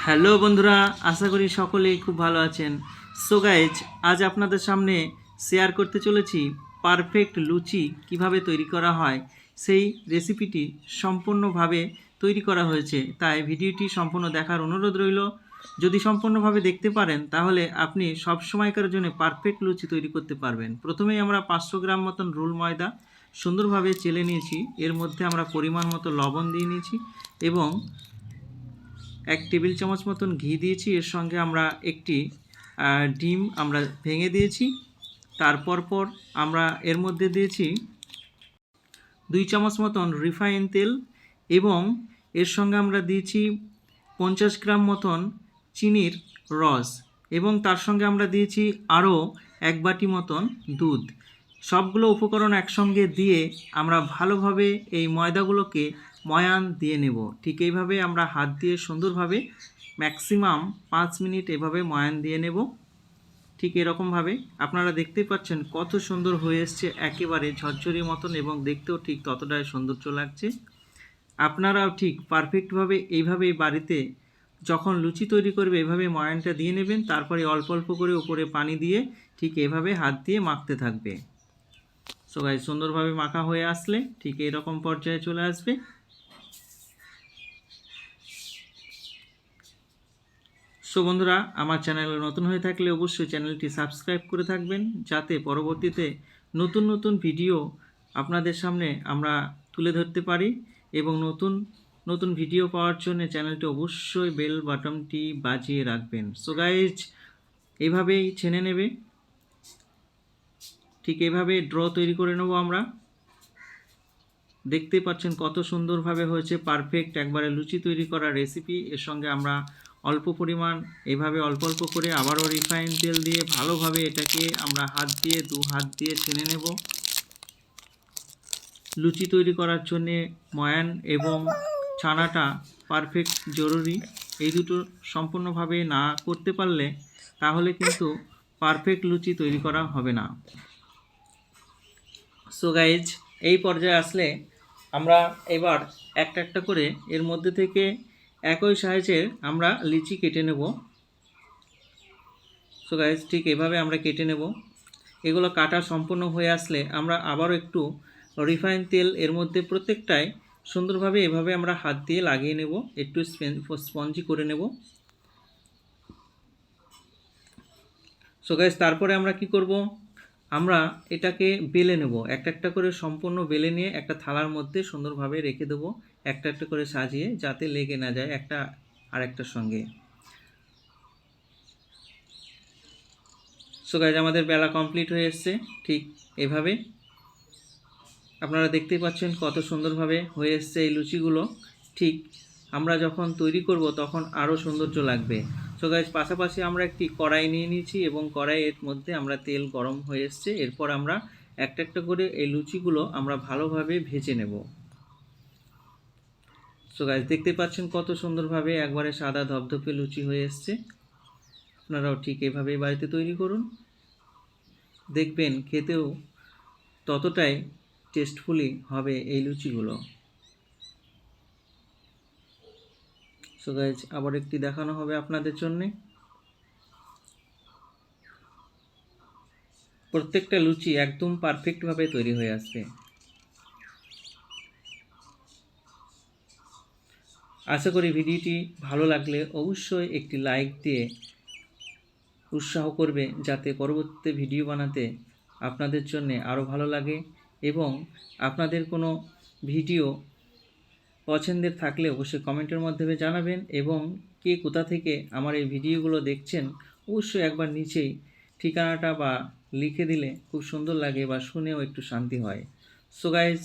Hello বন্ধুরা, আশা করি সকলেই খুব ভালো আছেন। সো গাইজ, আজ আপনাদের সামনে শেয়ার করতে চলেছি পারফেক্ট লুচি কিভাবে তৈরি করা হয়। সেই রেসিপিটি সম্পূর্ণভাবে তৈরি করা হয়েছে, তাই ভিডিওটি সম্পূর্ণ দেখার অনুরোধ রইল। যদি সম্পূর্ণভাবে দেখতে পারেন তাহলে আপনি সব সময়কার জন্য পারফেক্ট লুচি তৈরি করতে পারবেন। প্রথমেই আমরা 500 গ্রাম মতন রুল ময়দা সুন্দরভাবে চেলে নিয়েছি। এর মধ্যে আমরা পরিমাণ মতো লবণ দিয়ে নিয়েছি এবং 1 টেবিল চামচ মতন ঘি দিয়েছি। এর সঙ্গে আমরা একটি ডিম আমরা ভেঙে দিয়েছি। তারপর আমরা এর মধ্যে দিয়েছি 2 চামচ মতন রিফাইন তেল এবং এর সঙ্গে আমরা দিয়েছি 50 গ্রাম মতন চিনির রস এবং তার সঙ্গে আমরা দিয়েছি আরও 1 বাটি মতন দুধ। সবগুলো উপকরণ একসঙ্গে দিয়ে আমরা ভালোভাবে এই ময়দাগুলোকে ময়ান দিয়ে নেব। ঠিক এইভাবে আমরা হাত দিয়ে সুন্দরভাবে ম্যাক্সিমাম 5 মিনিট এভাবে ময়ান দিয়ে নেব। ঠিক এরকমভাবে আপনারা দেখতেই পাচ্ছেন কত সুন্দর হয়ে এসছে, একেবারে ঝরঝরি মতন এবং দেখতেও ঠিক ততটাই সৌন্দর্য লাগছে। আপনারাও ঠিক পারফেক্টভাবে এইভাবেই বাড়িতে যখন লুচি তৈরি করবে এভাবে ময়ানটা দিয়ে নেবেন। তারপরে অল্প অল্প করে উপরে পানি দিয়ে ঠিক এভাবে হাত দিয়ে মাখতে থাকবে। সো গাইস, সুন্দরভাবে মাখা হয়ে আসলে ঠিক এরকম পর্যায়ে চলে আসবে। সো বন্ধুরা, আমার চ্যানেলে নতুন হয়ে থাকলে অবশ্যই চ্যানেলটি সাবস্ক্রাইব করে থাকবেন, যাতে পরবর্তীতে নতুন নতুন ভিডিও আপনাদের সামনে আমরা তুলে ধরতে পারি এবং নতুন নতুন ভিডিও পাওয়ার জন্য চ্যানেলটি অবশ্যই বেল বাটনটি বাজিয়ে রাখবেন। সো গাইজ, এইভাবেই ছেনে নেবে। ঠিক এভাবে ড্র তৈরি করে নেব আমরা। দেখতে পাচ্ছেন কত সুন্দরভাবে হয়েছে, পারফেক্ট একবারে লুচি তৈরি করা রেসিপি। এর সঙ্গে আমরা অল্প পরিমাণ এভাবে অল্প অল্প করে আবারও রিফাইন তেল দিয়ে ভালোভাবে এটাকে আমরা দু হাত দিয়ে ছেনে নেব। লুচি তৈরি করার জন্যে ময়ান এবং ছানাটা পারফেক্ট জরুরি। এই দুটো সম্পূর্ণভাবে না করতে পারলে তাহলে কিন্তু পারফেক্ট লুচি তৈরি করা হবে না। সো গাইজ, এই পর্যায়ে আসলে আমরা এবার একটা একটা করে এর মধ্যে থেকে একই সাইজের আমরা লিচি কেটে নেব। সো গাইজ, ঠিক এভাবে আমরা কেটে নেব। এগুলো কাটা সম্পূর্ণ হয়ে আসলে আমরা আবারও একটু রিফাইন তেল এর মধ্যে প্রত্যেকটায় সুন্দরভাবে এভাবে আমরা হাত দিয়ে লাগিয়ে নেব, একটু স্পঞ্জি করে নেব। সো গাইজ, তারপরে আমরা কি করব, আমরা এটাকে বেলে নেব। একটা একটা করে সম্পূর্ণ বেলে নিয়ে একটা থালার মধ্যে সুন্দরভাবে রেখে দেবো, একটা একটা করে সাজিয়ে, যাতে লেগে না যায় একটা আরেকটার সঙ্গে। সো গাইজ, আমাদের বেলা কমপ্লিট হয়ে এসছে। ঠিক এভাবে আপনারা দেখতেই পাচ্ছেন কত সুন্দরভাবে হয়ে এসছে এই লুচিগুলো। ঠিক আমরা যখন তৈরি করব তখন আরও সৌন্দর্য লাগবে। সো গাইজ, পাশাপাশি আমরা একটি কড়াই নিয়ে নিয়েছি এবং কড়াইয়ের মধ্যে আমরা তেল গরম হয়ে এসছে। এরপর আমরা একটা একটা করে এই লুচিগুলো আমরা ভালোভাবে ভেজে নেব। সো গাইজ, দেখতে পাচ্ছেন কত সুন্দরভাবে একবারে সাদা ধপধপে লুচি হয়ে এসছে। আপনারাও ঠিক এভাবেই বাড়িতে তৈরি করুন, দেখবেন খেতেও ততটাই টেস্টফুলি হবে এই লুচিগুলো। সো গাইজ, আবার একটি দেখানো হবে আপনাদের জন্যে। প্রত্যেকটা লুচি একদম পারফেক্টভাবে তৈরি হয়ে আসবে। আশা করি ভিডিওটি ভালো লাগলে অবশ্যই একটি লাইক দিয়ে উৎসাহ করবে, যাতে পরবর্তী ভিডিও বানাতে আপনাদের জন্য আরও ভালো লাগে। এবং আপনাদের কোনো ভিডিও পছন্দের থাকলে অবশ্যই কমেন্টের মাধ্যমে জানাবেন এবং কে কোথা থেকে আমার এই ভিডিওগুলো দেখছেন অবশ্যই একবার নিচেই ঠিকানাটা বা লিখে দিলে খুব সুন্দর লাগে বা শুনেও একটু শান্তি হয়। So guys,